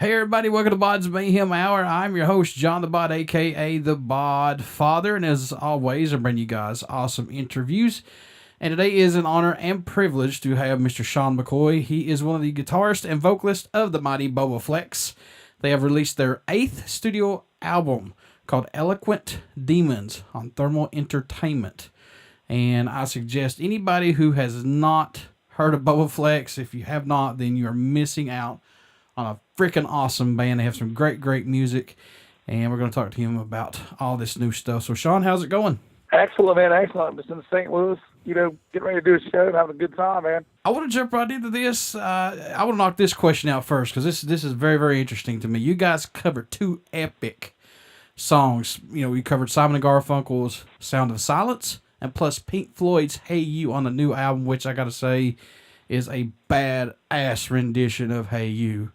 Hey everybody, welcome to BODS Mayhem Hour. I'm your host, John the Bod, aka the Bod Father, and as always, I bring you guys awesome interviews. And today is an honor and privilege to have Mr. Shaun McCoy. He is one of the guitarists and vocalists of the mighty Bobaflex. They have released their 8th studio album called Eloquent Demons on Thermal Entertainment. And I suggest anybody who has not heard of Bobaflex, if you have not, then you are missing out on a freaking awesome band. They have some great music, and we're going to talk to him about all this new stuff. So, Shaun, how's it going? Excellent, man. Excellent. I'm just in St. Louis, getting ready to do a show and having a good time, man. I want to jump right into this. I want to knock this question out first because this is very interesting to me. You guys covered 2 epic songs. You know, we covered Simon & Garfunkel's Sound of Silence and plus Pink Floyd's Hey You on the new album, which I got to say is a badass rendition of Hey You.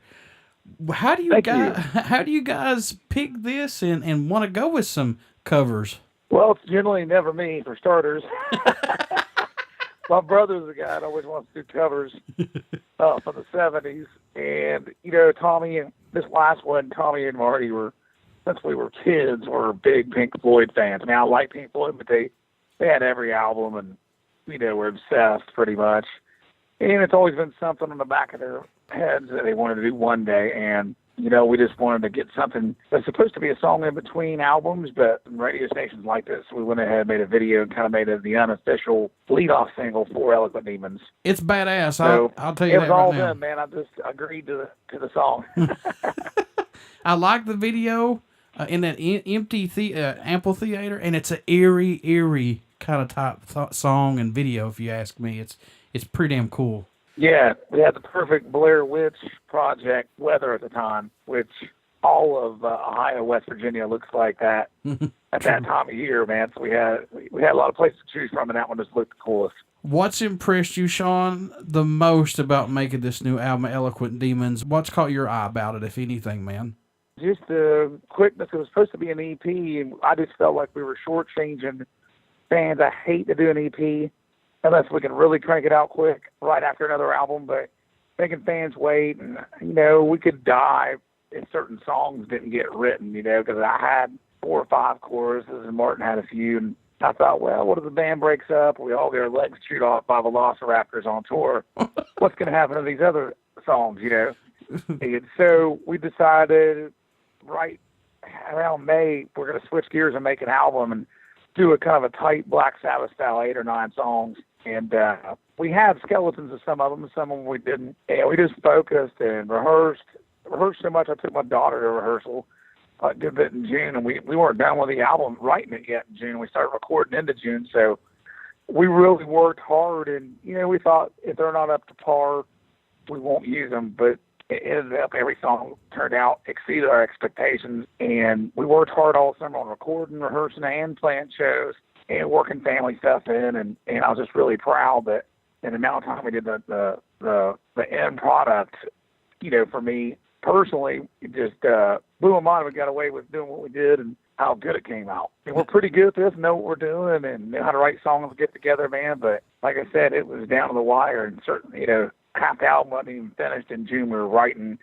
How do you guys pick this and want to go with some covers? Well, it's generally never me, for starters. My brother's the guy that always wants to do covers from the 70s. And, Tommy, and this last one, Tommy and Marty since we were kids, were big Pink Floyd fans. I mean, I like Pink Floyd, but they had every album and, we're obsessed pretty much. And it's always been something on the back of their heads that they wanted to do one day. And, we just wanted to get something that's supposed to be a song in between albums, but radio stations like this, we went ahead and made a video and kind of made it the unofficial lead-off single for Eloquent Demons. It's badass. So I'll tell you that right now. It was all done, man. I just agreed to the song. I like the video in that empty amphitheater, and it's an eerie kind of type song and video, if you ask me. It's pretty damn cool. Yeah, we had the perfect Blair Witch Project weather at the time, which all of Ohio, West Virginia looks like that at that time of year, man. So we had a lot of places to choose from, and that one just looked the coolest. What's impressed you, Shaun, the most about making this new album, Eloquent Demons? What's caught your eye about it, if anything, man? Just the quickness. It was supposed to be an EP, and I just felt like we were shortchanging fans. I hate to do an EP unless we can really crank it out quick right after another album, but making fans wait, and, we could die if certain songs didn't get written, because I had 4 or 5 choruses and Martin had a few, and I thought, well, what if the band breaks up? We all get our legs chewed off by velociraptors on tour. What's going to happen to these other songs, And so we decided right around May, we're going to switch gears and make an album and do a kind of a tight Black Sabbath style 8 or 9 songs. And we had skeletons of some of them, and some of them we didn't. And we just focused and rehearsed so much. I took my daughter to rehearsal. I did it in June, and we weren't done with the album, writing it yet in June. We started recording into June. So we really worked hard, and, we thought if they're not up to par, we won't use them. But it ended up, every song turned out, exceeded our expectations. And we worked hard all summer on recording, rehearsing, and playing shows, and working family stuff in, and I was just really proud that in the amount of time we did the end product, for me personally, it just blew my mind. We got away with doing what we did and how good it came out. And we're pretty good at this, know what we're doing, and know how to write songs and get together, man. But like I said, it was down to the wire, and certainly, half the album wasn't even finished in June. We were writing,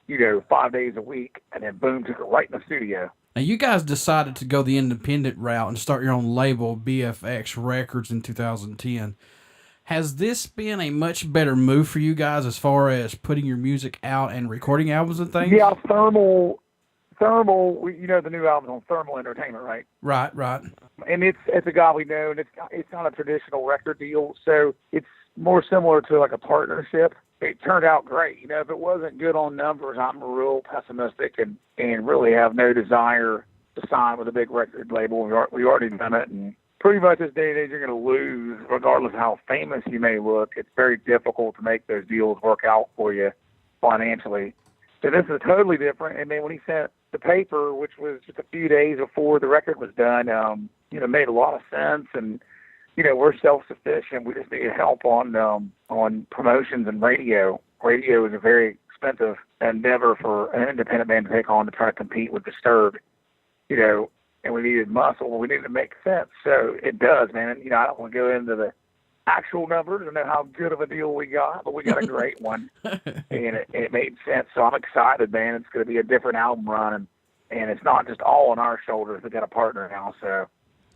5 days a week, and then boom, took it right in the studio. Now, you guys decided to go the independent route and start your own label, BFX Records, in 2010. Has this been a much better move for you guys as far as putting your music out and recording albums and things? Yeah, Thermal, the new album's on Thermal Entertainment, right? Right. And it's a guy we know, and it's not a traditional record deal, so it's more similar to like a partnership. It turned out great. If it wasn't good on numbers, I'm real pessimistic and really have no desire to sign with a big record label. We already done it, and pretty much this day and age, you're going to lose, regardless of how famous you may look. It's very difficult to make those deals work out for you financially. So this is totally different. And then when he sent the paper, which was just a few days before the record was done, it made a lot of sense. And we're self-sufficient. We just need help on promotions and radio. Radio is a very expensive endeavor for an independent band to take on to try to compete with Disturbed, and we needed muscle. We needed to make sense. So it does, man. And, I don't want to go into the actual numbers or know how good of a deal we got, but we got a great one, and it made sense. So I'm excited, man. It's going to be a different album run, and it's not just all on our shoulders. We got a partner now, so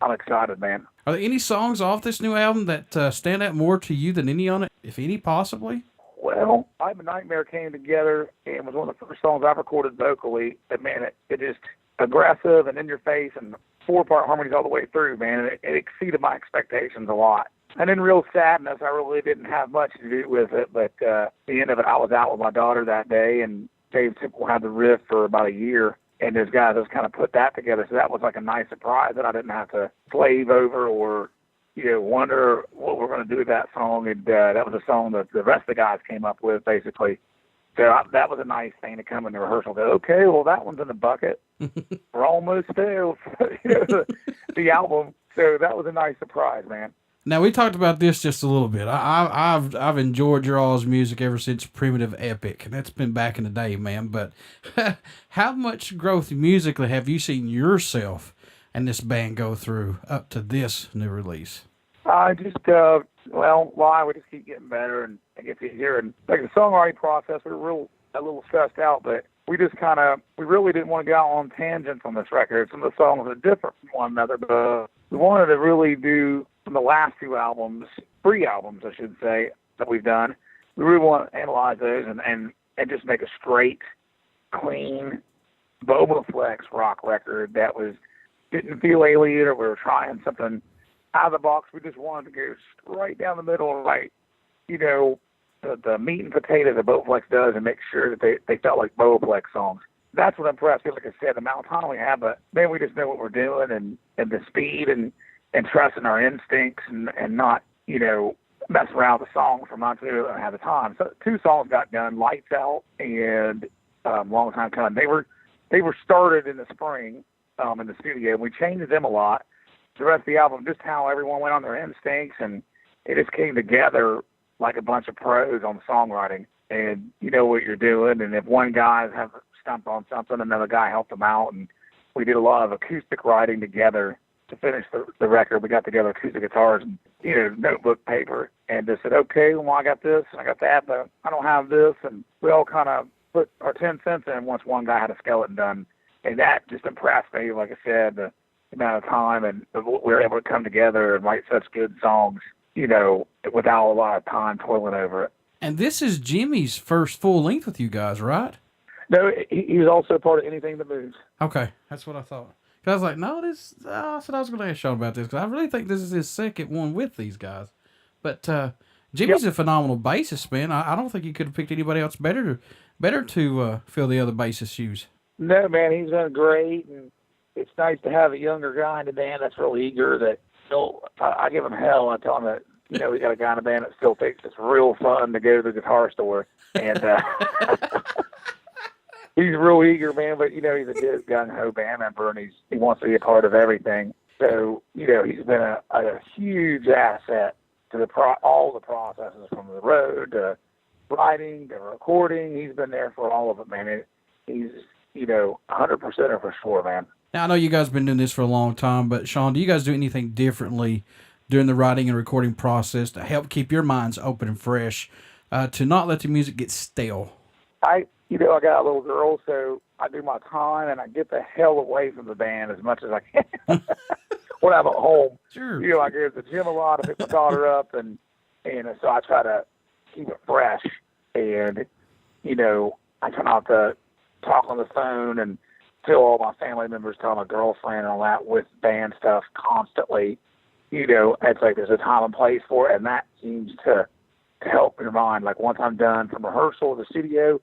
I'm excited, man. Are there any songs off this new album that stand out more to you than any on it, if any, possibly? Well, I'm a Nightmare came together and was one of the first songs I've recorded vocally. But man, it just aggressive and in your face and 4-part harmonies all the way through, man. It exceeded my expectations a lot. And in Real Sadness, I really didn't have much to do with it, but the end of it, I was out with my daughter that day, and Dave Temple had the riff for about a year, and those guys just kind of put that together. So that was like a nice surprise that I didn't have to slave over or, wonder what we're going to do with that song. And that was a song that the rest of the guys came up with, basically. So that was a nice thing to come in the rehearsal. Go, okay, well, that one's in the bucket. We're almost there, the album. So that was a nice surprise, man. Now, we talked about this just a little bit. I've enjoyed your all's music ever since Primitive Epic, and that's been back in the day, man. But how much growth musically have you seen yourself and this band go through up to this new release? I just, we just keep getting better and it gets easier. And like the songwriting process, we were a little stressed out, but we just we really didn't want to go out on tangents on this record. Some of the songs are different from one another, but we wanted to really do, from the last 2 albums, 3 albums, I should say, that we've done, we really want to analyze those and just make a straight, clean, Bobaflex rock record that didn't feel alien or we were trying something out of the box. We just wanted to go straight down the middle and write, the meat and potatoes that Bobaflex does and make sure that they felt like Bobaflex songs. That's what impressed me, like I said, the amount of time we have, but man, we just know what we're doing and the speed and trusting our instincts and not, messing around with the songs for months. We don't have the time. So 2 songs got done, Lights Out and Long Time Coming. They were started in the spring in the studio, and we changed them a lot. The rest of the album, just how everyone went on their instincts, and it just came together like a bunch of pros on songwriting. And you know what you're doing, and if one guy has stumped on something, another guy helped them out, and we did a lot of acoustic writing together to finish the record. We got together acoustic guitars and, notebook paper, and just said, okay, well, I got this, I got that, but I don't have this, and we all kind of put our 10 cents in once one guy had a skeleton done, and that just impressed me. Like I said, the amount of time and we were able to come together and write such good songs, without a lot of time toiling over it. And this is Jimmy's first full length with you guys, right? No, he was also part of Anything That Moves. Okay, that's what I thought. Cause I was like, no, I said I was going to ask Shaun about this because I really think this is his second one with these guys. But Jimmy's a phenomenal bassist, man. I don't think you could have picked anybody else better to fill the other bassist's shoes. No, man, he's done great, and it's nice to have a younger guy in the band that's real eager. That I give him hell. I tell him that we got a guy in the band that still thinks it's real fun to go to the guitar store, and he's real eager, man. But he's a good gung-ho band member, and he wants to be a part of everything. So he's been a huge asset to all the processes, from the road to writing to recording. He's been there for all of it, man. He's 100% for sure, man. Now, I know you guys have been doing this for a long time, but Shaun, do you guys do anything differently during the writing and recording process to help keep your minds open and fresh, to not let the music get stale? I got a little girl, so I do my time and I get the hell away from the band as much as I can when I'm at home. Sure. I go to the gym a lot, I pick my daughter up, and so I try to keep it fresh. And, I try not to talk on the phone and tell all my family members, tell my girlfriend and all that with band stuff constantly. It's like there's a time and place for it, and that seems to help your mind. Like once I'm done from rehearsal or the studio,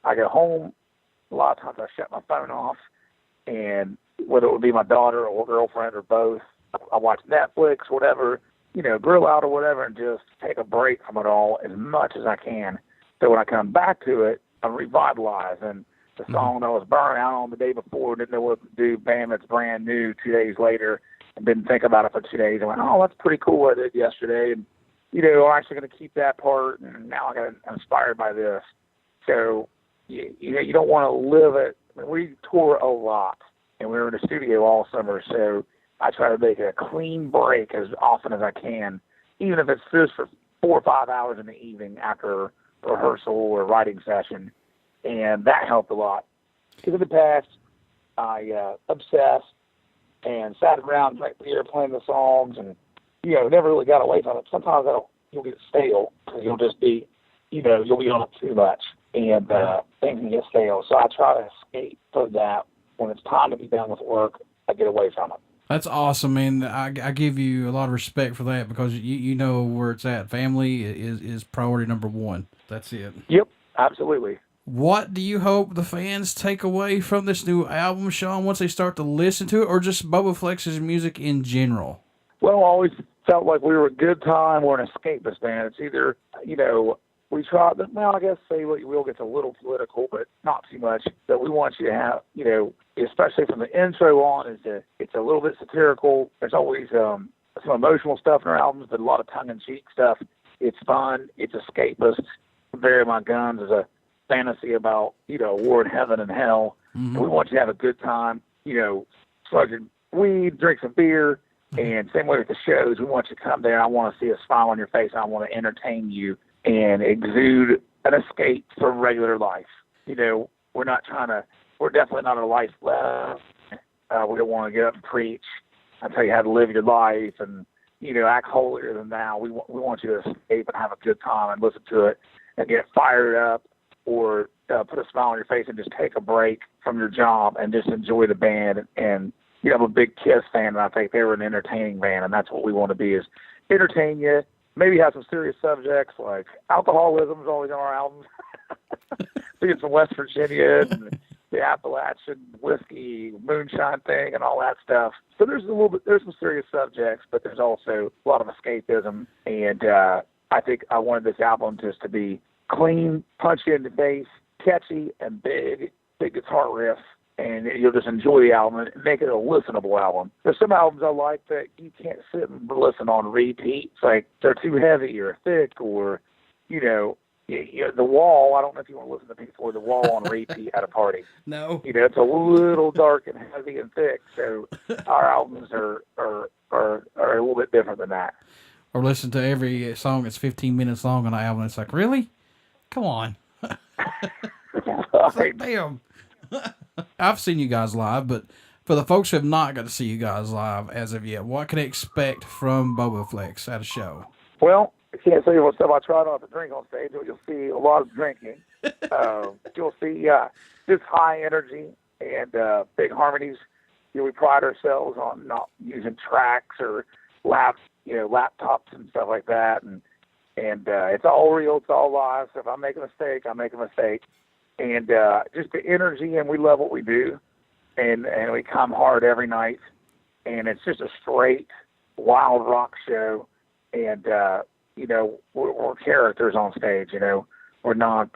I go home. A lot of times I shut my phone off, and whether it would be my daughter or girlfriend or both, I watch Netflix, whatever, grill out or whatever, and just take a break from it all as much as I can. So when I come back to it, I'm revitalized. And the song that I was burnt out on the day before, didn't know what to do, bam, it's brand new 2 days later, and didn't think about it for 2 days. I went, oh, that's pretty cool what I did yesterday. And, I'm actually going to keep that part, and now I got inspired by this. So, you don't want to live it. I mean, we tour a lot, and we were in the studio all summer, so I try to make a clean break as often as I can even if it's just for 4 or 5 hours in the evening after a rehearsal or writing session. And that helped a lot. Because in the past, I obsessed and sat around, drank beer, playing the songs, and, never really got away from it. Sometimes you'll get stale because you'll just be, you'll be on it too much, and things can get stale. So I try to escape from that. When it's time to be done with work, I get away from it. That's awesome, man. I give you a lot of respect for that because you know where it's at. Family is priority number one. That's it. Yep, absolutely. What do you hope the fans take away from this new album, Shaun, once they start to listen to it, or just Bobaflex's music in general? Well, I always felt like we were a good time or an escapist band. It's either, we try, well, I guess say what you will gets a little political, but not too much. But we want you to have, especially from the intro on, it's a little bit satirical. There's always some emotional stuff in our albums, but a lot of tongue-in-cheek stuff. It's fun. It's escapist. Bury My Guns is a fantasy about, war in heaven and hell. Mm-hmm. And we want you to have a good time, smoking weed, drink some beer, and same way with the shows. We want you to come there. I want to see a smile on your face. I want to entertain you and exude an escape from regular life. We're definitely not a life left. We don't want to get up and preach and tell you how to live your life and, act holier than thou. We want you to escape and have a good time and listen to it and get fired up, or put a smile on your face and just take a break from your job and just enjoy the band. And I'm a big Kiss fan, and I think they were an entertaining band, and that's what we want to be, is entertain you, maybe have some serious subjects like alcoholism is always on our albums, being from West Virginia and the Appalachian whiskey, moonshine thing and all that stuff. So there's some serious subjects, but there's also a lot of escapism, and I think I wanted this album just to be clean, punch you in the face, catchy, and big guitar riff, and you'll just enjoy the album and make it a listenable album. There's some albums I like that you can't sit and listen on repeat. It's like they're too heavy or thick, or, The Wall. I don't know if you want to listen to people The Wall on repeat at a party. No. It's a little dark and heavy and thick, so our albums are a little bit different than that. Or listen to every song that's 15 minutes long on an album. It's like, really? Come on. It's like, damn. I've seen you guys live, but for the folks who have not got to see you guys live as of yet, what can they expect from Bobaflex at a show? Well, I can't say what stuff I try not to drink on stage, but you'll see a lot of drinking. You'll see just high energy and big harmonies. We pride ourselves on not using tracks or laptops and stuff like that, and it's all real, it's all live. So if I make a mistake, I make a mistake. And just the energy, and we love what we do, and we come hard every night, and it's just a straight wild rock show. And we're characters on stage. We're not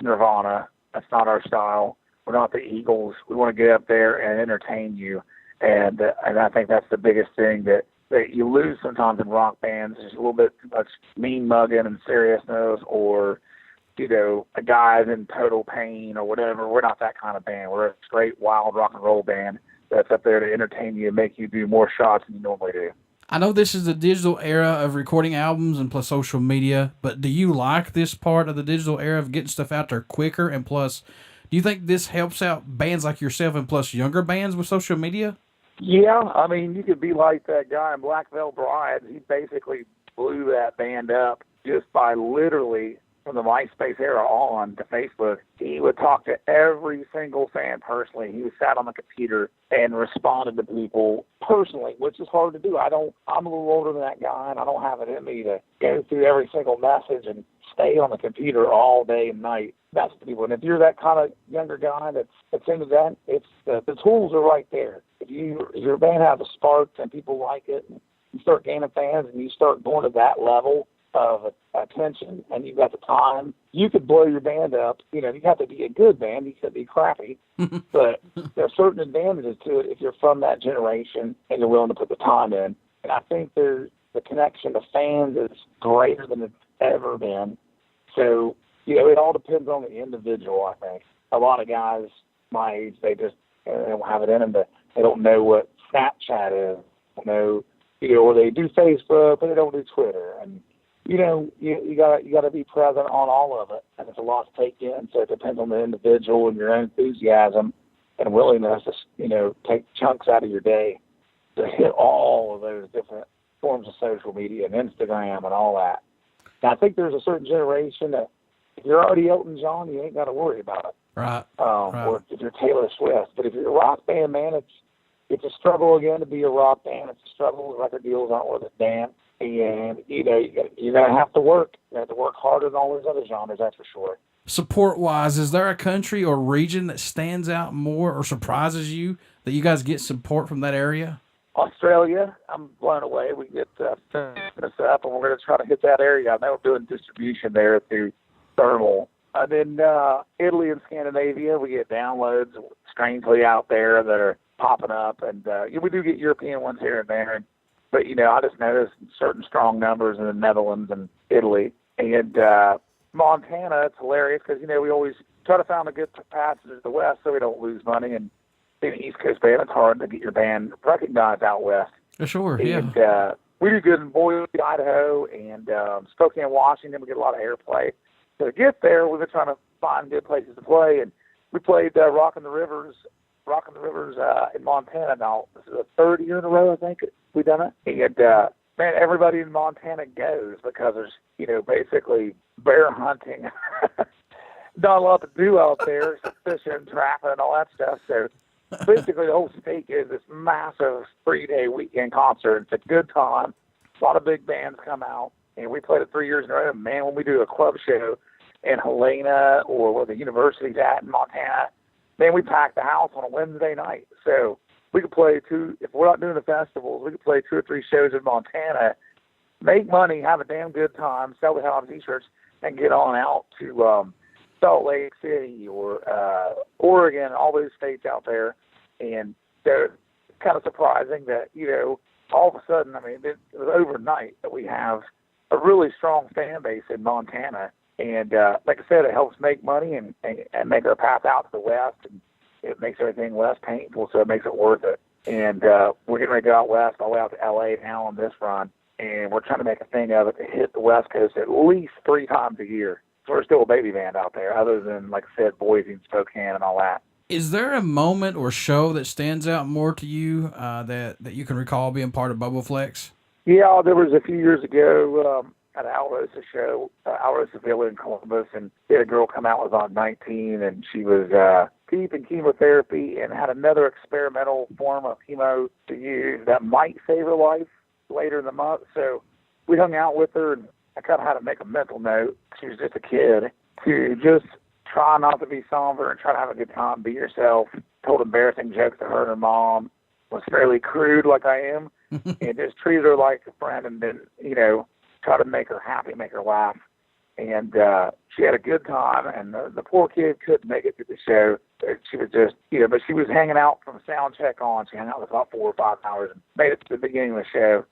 Nirvana. That's not our style. We're not the Eagles. We want to get up there and entertain you, and I think that's the biggest thing that you lose sometimes in rock bands. There's a little bit too much mean mugging and seriousness, or a guy's in total pain or whatever. We're not that kind of band. We're a straight wild rock and roll band that's up there to entertain you and make you do more shots than you normally do. I know this is the digital era of recording albums and plus social media, but do you like this part of the digital era of getting stuff out there quicker? And plus, do you think this helps out bands like yourself and plus younger bands with social media? Yeah, I mean, you could be like that guy in Black Veil Bride. He basically blew that band up just by literally, from the MySpace era on to Facebook, he would talk to every single fan personally. He sat on the computer and responded to people personally, which is hard to do. I'm a little older than that guy, and I don't have it in me to go through every single message and stay on the computer all day and night. That's the people. And if you're that kind of younger guy that's into that, it's the tools are right there. If your band has a spark and people like it, and you start gaining fans and you start going to that level of attention, and you've got the time, you could blow your band up. You have to be a good band. You could be crappy, but there are certain advantages to it if you're from that generation and you're willing to put the time in. And I think the connection to fans is greater than it's ever been. So, it all depends on the individual, I think. A lot of guys my age, they don't have it in them. They don't know what Snapchat is. They don't know or they do Facebook, but they don't do Twitter. And, you gotta be present on all of it. And it's a lot to take in, so it depends on the individual and your own enthusiasm and willingness to, take chunks out of your day to hit all of those different forms of social media and Instagram and all that. And I think there's a certain generation that if you're already Elton John, you ain't got to worry about it. Right. Or if you're Taylor Swift. But if you're a rock band, man, it's a struggle again to be a rock band. It's a struggle. Record deals aren't worth a damn. And, you're going to have to work. You have to work harder than all those other genres, that's for sure. Support-wise, is there a country or region that stands out more or surprises you that you guys get support from that area? Australia, I'm blown away. We get this up, and we're going to try to hit that area. I know we're doing distribution there through Thermal. And then Italy and Scandinavia, we get downloads strangely out there that are popping up. And we do get European ones here and there. But, I just noticed certain strong numbers in the Netherlands and Italy. And Montana, it's hilarious because, we always try to find a good passage to the West so we don't lose money. And being an East Coast band, it's hard to get your band recognized out West. Sure, yeah. And we do good in Boise, Idaho, and Spokane, Washington. We get a lot of airplay. So to get there, we've been trying to find good places to play. And we played Rockin' the Rivers in Montana now. This is the third year in a row, I think, we've done it. And, man, everybody in Montana goes because there's, basically bear hunting. Not a lot to do out there, fishing, trapping, and all that stuff. So basically the whole state is this massive 3-day weekend concert. It's a good time. A lot of big bands come out. And we played it 3 years in a row. Man, when we do a club show in Helena or where the university's at in Montana, man, we pack the house on a Wednesday night. So we could play if we're not doing the festivals, we could play 2 or 3 shows in Montana, make money, have a damn good time, sell the hell out of t-shirts, and get on out to Salt Lake City or Oregon, all those states out there. And they're kind of surprising that, all of a sudden, it was overnight that we have a really strong fan base in Montana. And like I said, it helps make money and make our path out to the West. And it makes everything less painful, so it makes it worth it. And we're getting ready to go out West, all the way out to L.A. now on this run. And we're trying to make a thing of it to hit the West Coast at least 3 times a year. So we're still a baby band out there, other than, like I said, Boise and Spokane and all that. Is there a moment or show that stands out more to you that you can recall being part of Bobaflex? Yeah, there was a few years ago at Alrosa show, Alrosa Villa in Columbus, and we had a girl come out, was on 19, and she was deep in chemotherapy and had another experimental form of chemo to use that might save her life later in the month. So we hung out with her, and I kind of had to make a mental note. She was just a kid, to just try not to be somber and try to have a good time, be yourself. Told embarrassing jokes to her and her mom, was fairly crude like I am, and just treated her like a friend, and then, try to make her happy, make her laugh. And she had a good time, and the poor kid couldn't make it to the show. She was just, but she was hanging out from sound check on. She hung out for about 4 or 5 hours and made it to the beginning of the show.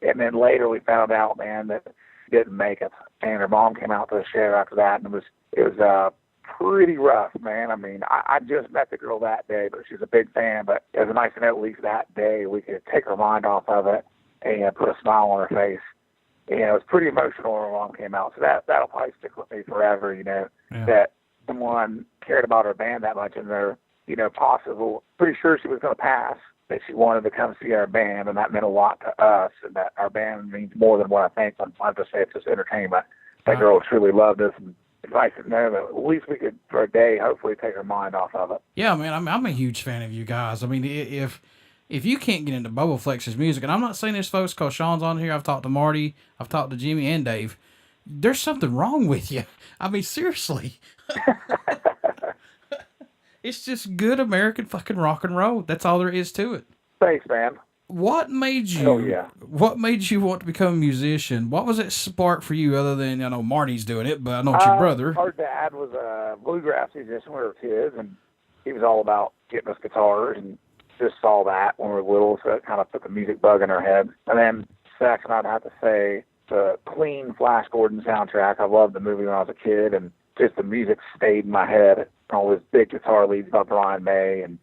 And then later we found out, man, that she didn't make it. And her mom came out to the show after that, and it was pretty rough, man. I just met the girl that day, but she was a big fan. But it was nice to know at least that day we could take her mind off of it and put a smile on her face. And it was pretty emotional when her mom came out. So that'll probably stick with me forever, that someone cared about her band that much, and they're, possible. Pretty sure she was going to pass, that she wanted to come see our band, and that meant a lot to us, and that our band means more than what I think. I'm just say it's just entertainment. That girl truly loved us, and it's nice to know that at least we could, for a day, hopefully take her mind off of it. Yeah, man, I'm a huge fan of you guys. If you can't get into Bobaflex's music, and I'm not saying this, folks, because Shaun's on here, I've talked to Marty, I've talked to Jimmy and Dave, there's something wrong with you. Seriously. It's just good American fucking rock and roll. That's all there is to it. Thanks, man. What made you want to become a musician? What was that spark for you, other than, I know Marty's doing it, but I know it's your brother. Our dad was a bluegrass musician when we were kids, and he was all about getting us guitars, and just saw that when we were little, so it kind of put the music bug in our head. And then second, I'd have to say the clean Flash Gordon soundtrack. I loved the movie when I was a kid, and just the music stayed in my head. All those big guitar leads by Brian May and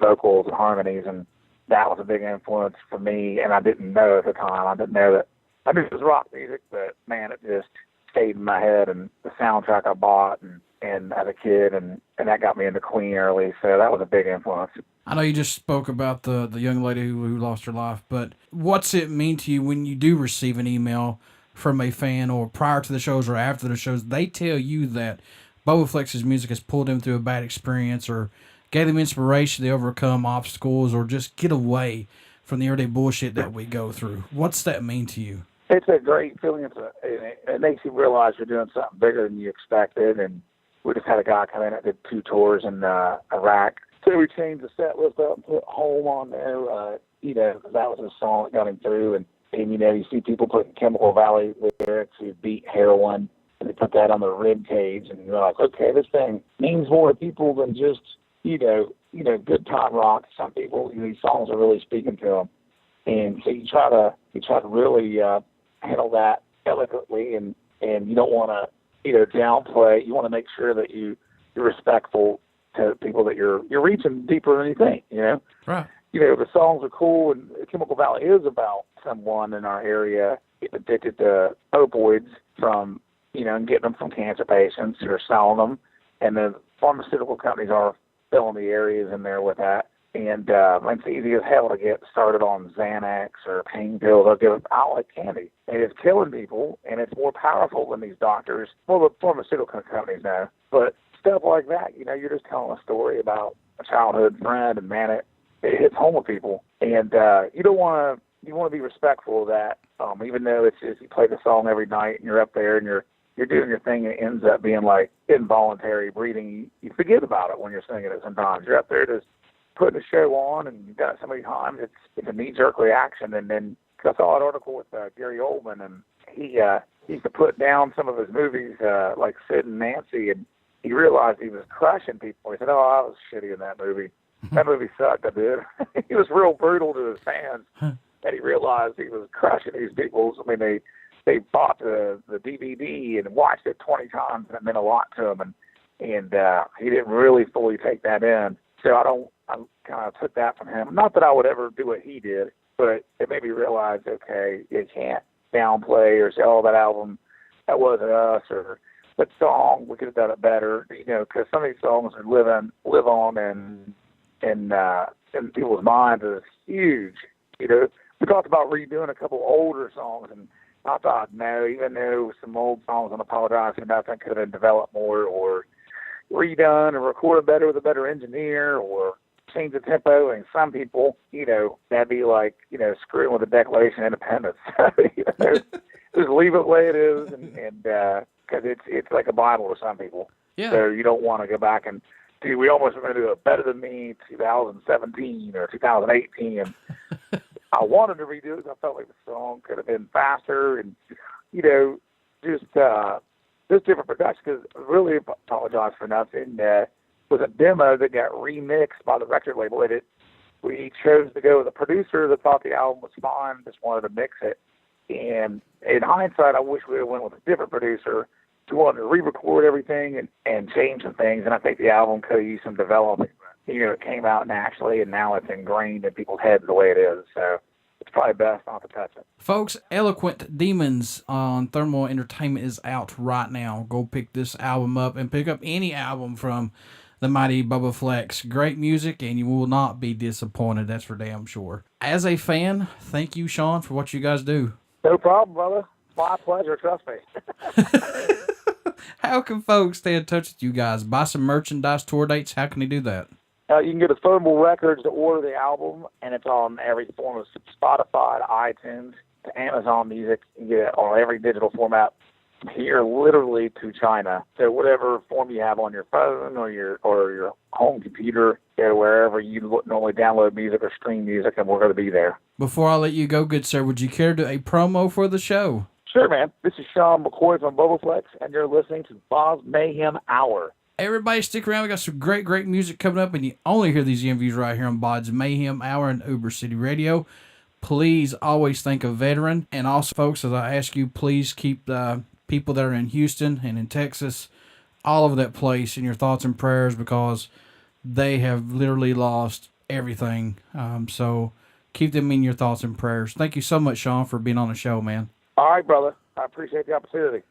vocals and harmonies. And that was a big influence for me, and I didn't know at the time. I didn't know that. I knew it was rock music, but man, it just stayed in my head, and the soundtrack I bought and as a kid, and that got me into Queen early, so that was a big influence. I know you just spoke about the young lady who lost her life, but what's it mean to you when you do receive an email from a fan, or prior to the shows or after the shows, they tell you that Bobaflex's music has pulled them through a bad experience or gave them inspiration to overcome obstacles or just get away from the everyday bullshit that we go through? What's that mean to you? It's a great feeling. It makes you realize you're doing something bigger than you expected. And we just had a guy come in that did 2 tours in Iraq. So we changed the set list up and put Home on there, because that was a song that got him through. And, you see people putting Chemical Valley lyrics who beat heroin, and they put that on their rib cage. And you're like, okay, this thing means more to people than just, good time rock. Some people, these songs are really speaking to them. And so you try to really handle that eloquently, and you don't want to downplay. You want to make sure that you're respectful to people that you're reaching deeper than you think. Right. The songs are cool, and Chemical Valley is about someone in our area getting addicted to opioids from and getting them from cancer patients who are selling them, and the pharmaceutical companies are filling the areas in there with that. And it's easy as hell to get started on Xanax or pain pills. They'll give it out like candy. And it's killing people, and it's more powerful than these doctors. Well, the pharmaceutical companies know. But stuff like that, you're just telling a story about a childhood friend, and man, it hits home with people. And you want to be respectful of that, even though it's just you play the song every night and you're up there and you're doing your thing, and it ends up being like involuntary breathing. You forget about it when you're singing it sometimes. You're up there just putting a show on, and you've got so many times it's a knee-jerk reaction. And then I saw an article with Gary Oldman, and he used to put down some of his movies like Sid and Nancy, and he realized he was crushing people. He said, "Oh, I was shitty in that movie. That movie sucked. I did." He was real brutal to his fans, and he realized he was crushing these people. I mean, they bought the DVD and watched it 20 times, and it meant a lot to him, and he didn't really fully take that in. So I kind of took that from him. Not that I would ever do what he did, but it made me realize, okay, you can't downplay or say, "Oh, that album, that wasn't us," or "that song, we could have done it better." Because some of these songs are live on in people's minds is huge. We talked about redoing a couple older songs, and I thought, no, even though some old songs on Apologizing About That could have been developed more, or redone or recorded better with a better engineer, or change the tempo. And some people, that'd be like, screwing with the Declaration of Independence. Just leave it the way it is, and because it's like a Bible to some people. Yeah. So you don't want to go back and do. We almost want to do a Better Than Me 2017 or 2018, and I wanted to redo it. I felt like the song could have been faster, and just different production. Because really, Apologize for Nothing was a demo that got remixed by the record label. We chose to go with a producer that thought the album was fine, just wanted to mix it. And in hindsight, I wish we would have went with a different producer who wanted to re-record everything and change some things. And I think the album could have used some development. It came out naturally, and now it's ingrained in people's heads the way it is. So it's probably best not to touch it. Folks, Eloquent Demons on Thermal Entertainment is out right now. Go pick this album up, and pick up any album from the mighty Bobaflex. Great music, and you will not be disappointed. That's for damn sure. As a fan, thank you, Shaun, for what you guys do. No problem, brother. My pleasure. Trust me. How can folks stay in touch with you guys? Buy some merchandise, tour dates? How can they do that? You can go to Thermal Records to order the album, and it's on every form of Spotify, to iTunes, to Amazon Music. You can get it on every digital format here, literally to China. So whatever form you have on your phone or your home computer, go wherever you normally download music or stream music, and we're going to be there. Before I let you go, good sir, would you care to do a promo for the show? Sure, man. This is Shaun McCoy from Bobaflex, and you're listening to BODS Mayhem Hour. Everybody stick around. We got some great music coming up, and you only hear these interviews right here on BODS Mayhem Hour and Uber City Radio. Please always think of veteran. And also, folks, as I ask you, please keep the people that are in Houston and in Texas, all over that place, in your thoughts and prayers, because they have literally lost everything. So keep them in your thoughts and prayers. Thank you so much, Shaun, for being on the show, man. All right, brother. I appreciate the opportunity.